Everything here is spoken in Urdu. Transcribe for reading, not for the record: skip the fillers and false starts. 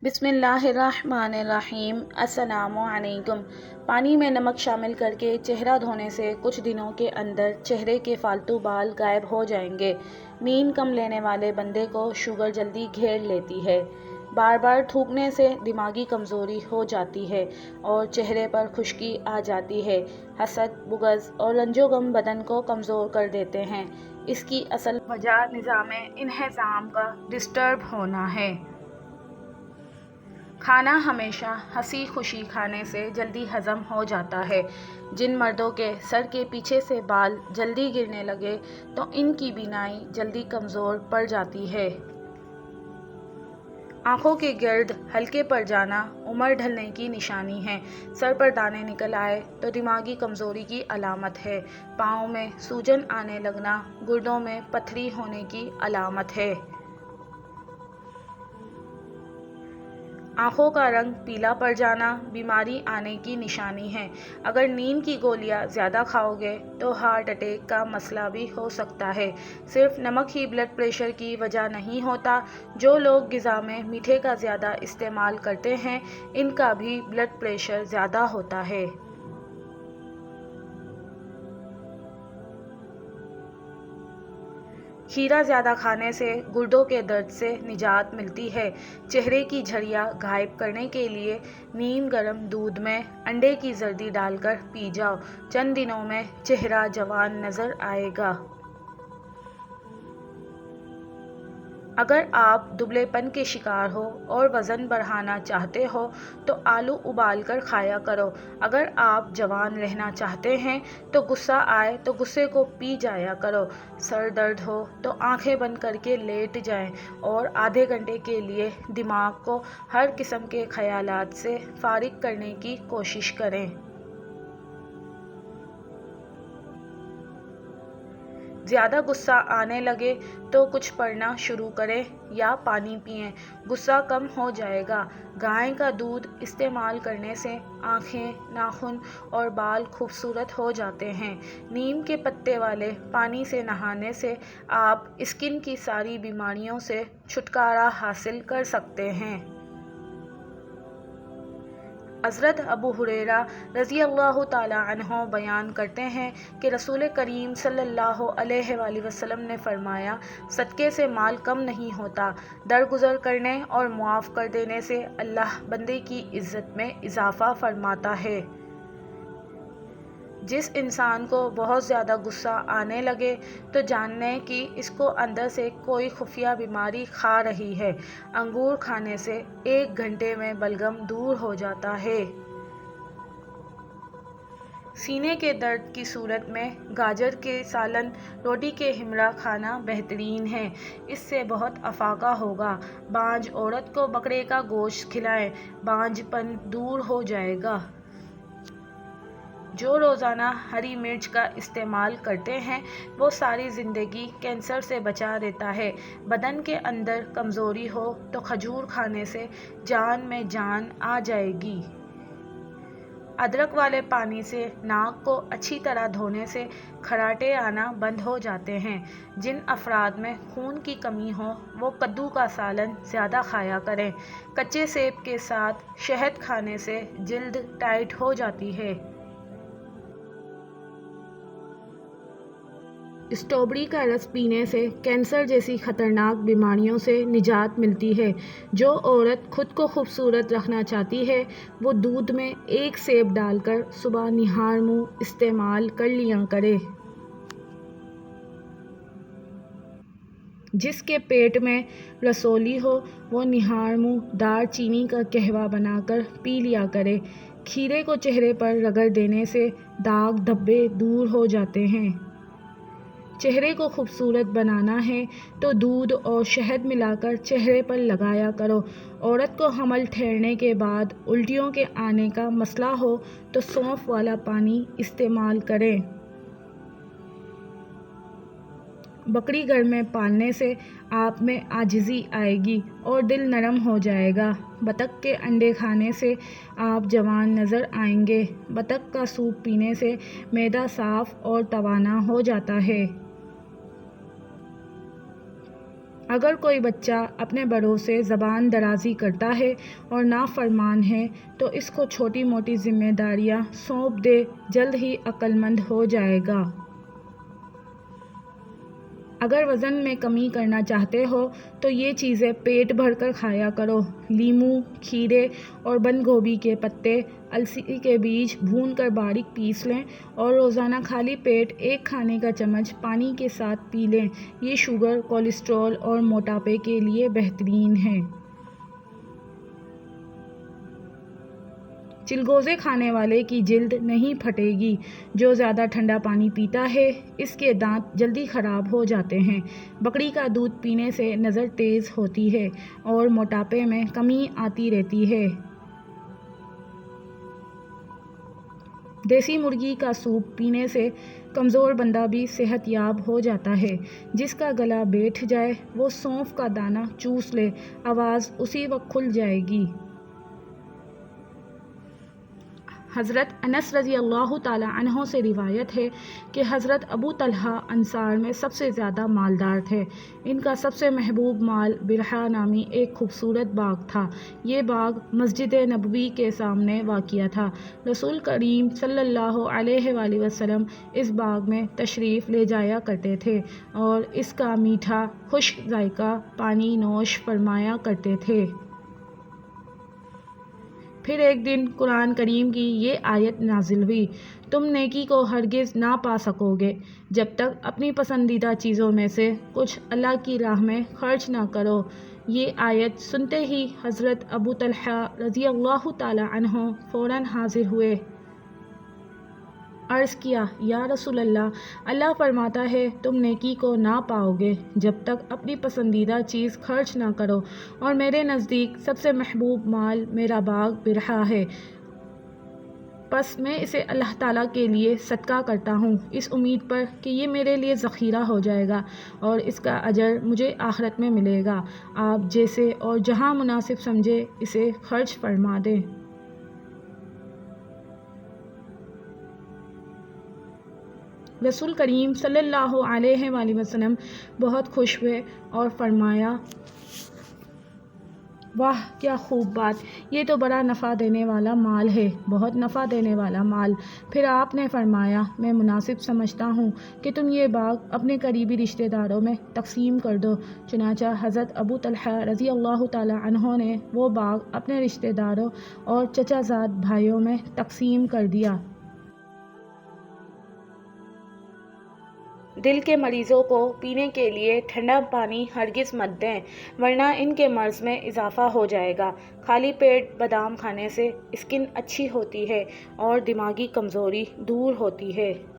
بسم اللہ الرحمن الرحیم۔ السلام علیکم۔ پانی میں نمک شامل کر کے چہرہ دھونے سے کچھ دنوں کے اندر چہرے کے فالتو بال غائب ہو جائیں گے۔ نیند کم لینے والے بندے کو شوگر جلدی گھیر لیتی ہے۔ بار بار تھوکنے سے دماغی کمزوری ہو جاتی ہے اور چہرے پر خشکی آ جاتی ہے۔ حسد، بغض اور رنج و غم بدن کو کمزور کر دیتے ہیں۔ اس کی اصل وجہ نظام انہضام کا ڈسٹرب ہونا ہے۔ کھانا ہمیشہ ہنسی خوشی کھانے سے جلدی ہضم ہو جاتا ہے۔ جن مردوں کے سر کے پیچھے سے بال جلدی گرنے لگے تو ان کی بینائی جلدی کمزور پڑ جاتی ہے۔ آنکھوں کے گرد ہلکے پڑ جانا عمر ڈھلنے کی نشانی ہے۔ سر پر دانے نکل آئے تو دماغی کمزوری کی علامت ہے۔ پاؤں میں سوجن آنے لگنا گردوں میں پتھری ہونے کی علامت ہے۔ آنکھوں کا رنگ پیلا پڑ جانا بیماری آنے کی نشانی ہے۔ اگر نیند کی گولیاں زیادہ کھاؤ گے تو ہارٹ اٹیک کا مسئلہ بھی ہو سکتا ہے۔ صرف نمک ہی بلڈ پریشر کی وجہ نہیں ہوتا۔ جو لوگ غذا میں میٹھے کا زیادہ استعمال کرتے ہیں ان کا بھی بلڈ پریشر زیادہ ہوتا ہے۔ کھیرا زیادہ کھانے سے گردوں کے درد سے نجات ملتی ہے۔ چہرے کی جھریاں غائب کرنے کے لیے نیم گرم دودھ میں انڈے کی زردی ڈال کر پی جاؤ۔ چند دنوں میں چہرہ جوان نظر آئے گا۔ اگر آپ دبلے پن کے شکار ہو اور وزن بڑھانا چاہتے ہو تو آلو ابال کر کھایا کرو۔ اگر آپ جوان رہنا چاہتے ہیں تو غصہ آئے تو غصے کو پی جایا کرو۔ سر درد ہو تو آنکھیں بند کر کے لیٹ جائیں اور آدھے گھنٹے کے لیے دماغ کو ہر قسم کے خیالات سے فارغ کرنے کی کوشش کریں۔ زیادہ غصہ آنے لگے تو کچھ پڑھنا شروع کریں یا پانی پئیں۔ غصہ کم ہو جائے گا۔ گائے کا دودھ استعمال کرنے سے آنکھیں، ناخن اور بال خوبصورت ہو جاتے ہیں۔ نیم کے پتے والے پانی سے نہانے سے آپ اسکن کی ساری بیماریوں سے چھٹکارا حاصل کر سکتے ہیں۔ حضرت ابو ہریرہ رضی اللہ تعالی عنہ بیان کرتے ہیں کہ رسول کریم صلی اللہ علیہ وآلہ وسلم نے فرمایا، صدقے سے مال کم نہیں ہوتا، درگزر کرنے اور معاف کر دینے سے اللہ بندے کی عزت میں اضافہ فرماتا ہے۔ جس انسان کو بہت زیادہ غصہ آنے لگے تو جان لیں کہ اس کو اندر سے کوئی خفیہ بیماری کھا رہی ہے۔ انگور کھانے سے 1 گھنٹے میں بلغم دور ہو جاتا ہے۔ سینے کے درد کی صورت میں گاجر کے سالن، روٹی کے ہمراہ کھانا بہترین ہے۔ اس سے بہت افاقہ ہوگا۔ بانجھ عورت کو بکرے کا گوشت کھلائیں، بانجھ پن دور ہو جائے گا۔ جو روزانہ ہری مرچ کا استعمال کرتے ہیں وہ ساری زندگی کینسر سے بچا دیتا ہے۔ بدن کے اندر کمزوری ہو تو کھجور کھانے سے جان میں جان آ جائے گی۔ ادرک والے پانی سے ناک کو اچھی طرح دھونے سے خراٹے آنا بند ہو جاتے ہیں۔ جن افراد میں خون کی کمی ہو وہ کدو کا سالن زیادہ کھایا کریں۔ کچے سیب کے ساتھ شہد کھانے سے جلد ٹائٹ ہو جاتی ہے۔ اسٹرابیری کا رس پینے سے کینسر جیسی خطرناک بیماریوں سے نجات ملتی ہے۔ جو عورت خود کو خوبصورت رکھنا چاہتی ہے وہ دودھ میں 1 سیب ڈال کر صبح نہار منہ استعمال کر لیا کرے۔ جس کے پیٹ میں رسولی ہو وہ نہار منہ دار چینی کا قہوہ بنا کر پی لیا کرے۔ کھیرے کو چہرے پر رگڑ دینے سے داغ دھبے دور ہو جاتے ہیں۔ چہرے کو خوبصورت بنانا ہے تو دودھ اور شہد ملا کر چہرے پر لگایا کرو۔ عورت کو حمل ٹھہرنے کے بعد الٹیوں کے آنے کا مسئلہ ہو تو سونف والا پانی استعمال کریں۔ بکری گھر میں پالنے سے آپ میں عاجزی آئے گی اور دل نرم ہو جائے گا۔ بطخ کے انڈے کھانے سے آپ جوان نظر آئیں گے۔ بطخ کا سوپ پینے سے معدہ صاف اور توانا ہو جاتا ہے۔ اگر کوئی بچہ اپنے بڑوں سے زبان درازی کرتا ہے اور نافرمان ہے تو اس کو چھوٹی موٹی ذمہ داریاں سونپ دے، جلد ہی عقل مند ہو جائے گا۔ اگر وزن میں کمی کرنا چاہتے ہو تو یہ چیزیں پیٹ بھر کر کھایا کرو۔ لیموں، کھیرے اور بند گوبھی کے پتے، السی کے بیج بھون کر باریک پیس لیں اور روزانہ خالی پیٹ 1 کھانے کا چمچ پانی کے ساتھ پی لیں۔ یہ شوگر، کولیسٹرول اور موٹاپے کے لیے بہترین ہے۔ چلگوزے کھانے والے کی جلد نہیں پھٹے گی۔ جو زیادہ ٹھنڈا پانی پیتا ہے اس کے دانت جلدی خراب ہو جاتے ہیں۔ بکری کا دودھ پینے سے نظر تیز ہوتی ہے اور موٹاپے میں کمی آتی رہتی ہے۔ دیسی مرغی کا سوپ پینے سے کمزور بندہ بھی صحت یاب ہو جاتا ہے۔ جس کا گلا بیٹھ جائے وہ سونف کا دانہ چوس لے، آواز اسی وقت کھل جائے گی۔ حضرت انس رضی اللہ تعالی عنہ سے روایت ہے کہ حضرت ابو طلحہ انصار میں سب سے زیادہ مالدار تھے۔ ان کا سب سے محبوب مال برحا نامی ایک خوبصورت باغ تھا۔ یہ باغ مسجد نبوی کے سامنے واقع تھا۔ رسول کریم صلی اللہ علیہ وآلہ وسلم اس باغ میں تشریف لے جایا کرتے تھے اور اس کا میٹھا خشک ذائقہ پانی نوش فرمایا کرتے تھے۔ پھر ایک دن قرآن کریم کی یہ آیت نازل ہوئی، تم نیکی کو ہرگز نہ پا سکو گے جب تک اپنی پسندیدہ چیزوں میں سے کچھ اللہ کی راہ میں خرچ نہ کرو۔ یہ آیت سنتے ہی حضرت ابو طلحہ رضی اللہ تعالی عنہ فوراً حاضر ہوئے۔ عرض کیا، یا رسول اللہ، اللہ فرماتا ہے تم نیکی کو نہ پاؤ گے جب تک اپنی پسندیدہ چیز خرچ نہ کرو، اور میرے نزدیک سب سے محبوب مال میرا باغ برحا ہے، پس میں اسے اللہ تعالیٰ کے لیے صدقہ کرتا ہوں، اس امید پر کہ یہ میرے لیے ذخیرہ ہو جائے گا اور اس کا اجر مجھے آخرت میں ملے گا۔ آپ جیسے اور جہاں مناسب سمجھے اسے خرچ فرما دیں۔ رسول کریم صلی اللہ علیہ وآلہ وسلم بہت خوش ہوئے اور فرمایا، واہ کیا خوب بات، یہ تو بڑا نفع دینے والا مال ہے، بہت نفع دینے والا مال۔ پھر آپ نے فرمایا، میں مناسب سمجھتا ہوں کہ تم یہ باغ اپنے قریبی رشتہ داروں میں تقسیم کر دو۔ چنانچہ حضرت ابو طلحہ رضی اللہ تعالی عنہ نے وہ باغ اپنے رشتہ داروں اور چچا زاد بھائیوں میں تقسیم کر دیا۔ دل کے مریضوں کو پینے کے لیے ٹھنڈا پانی ہرگز مت دیں، ورنہ ان کے مرض میں اضافہ ہو جائے گا۔ خالی پیٹ بادام کھانے سے اسکن اچھی ہوتی ہے اور دماغی کمزوری دور ہوتی ہے۔